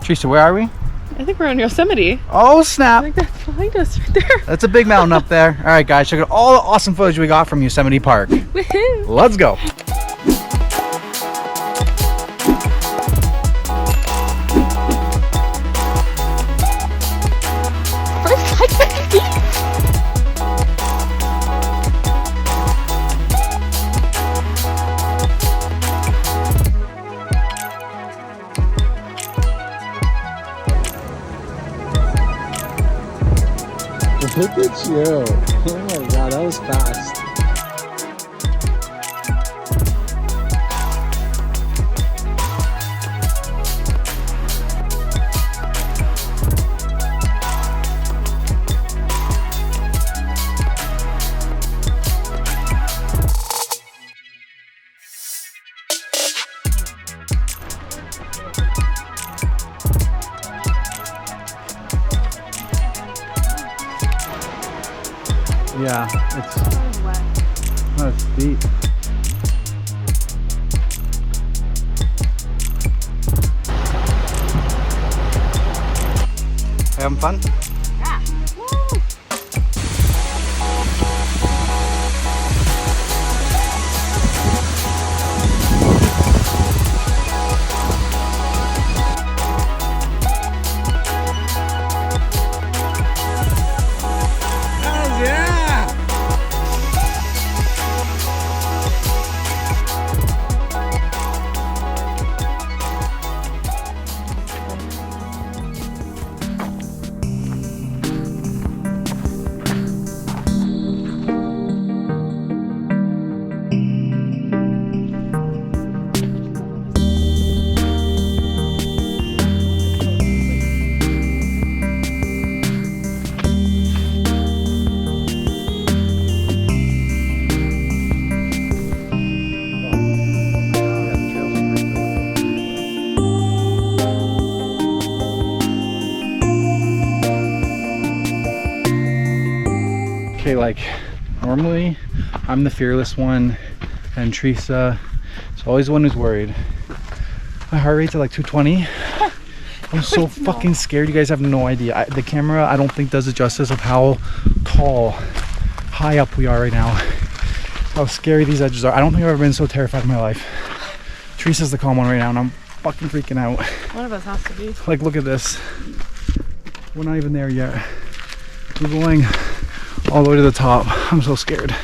Teresa, where are we? I think we're on Yosemite. Oh snap! I think that's behind us right there. That's a big mountain up there. All right, guys, check out all the awesome footage we got from Yosemite Park. Woohoo! Let's go. Look at you. Oh my god, that was fast. Yeah, it's steep. Having fun? Yeah. Woo! Okay, like normally I'm the fearless one and Teresa is always the one who's worried. My heart rate's at like 220. I'm so fucking scared. You guys have no idea. The camera I don't think does it justice of how tall, high up we are right now. How scary these edges are. I don't think I've ever been so terrified in my life. Teresa's the calm one right now and I'm fucking freaking out. One of us has to be. Like, look at this. We're not even there yet. We're going all the way to the top. I'm so scared.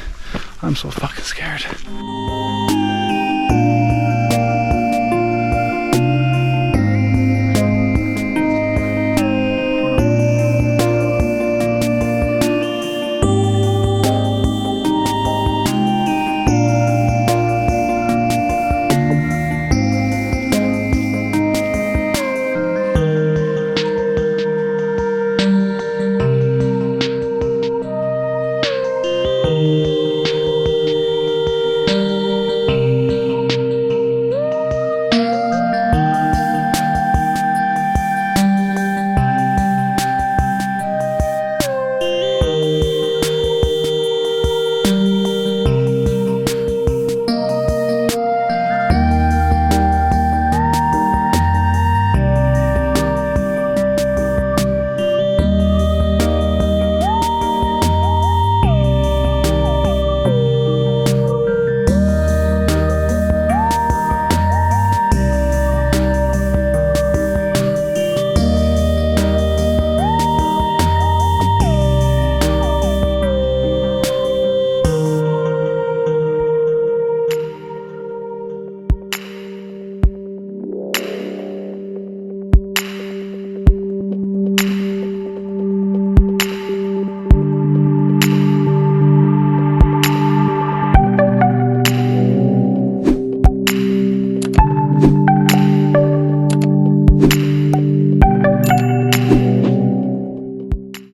I'm so fucking scared.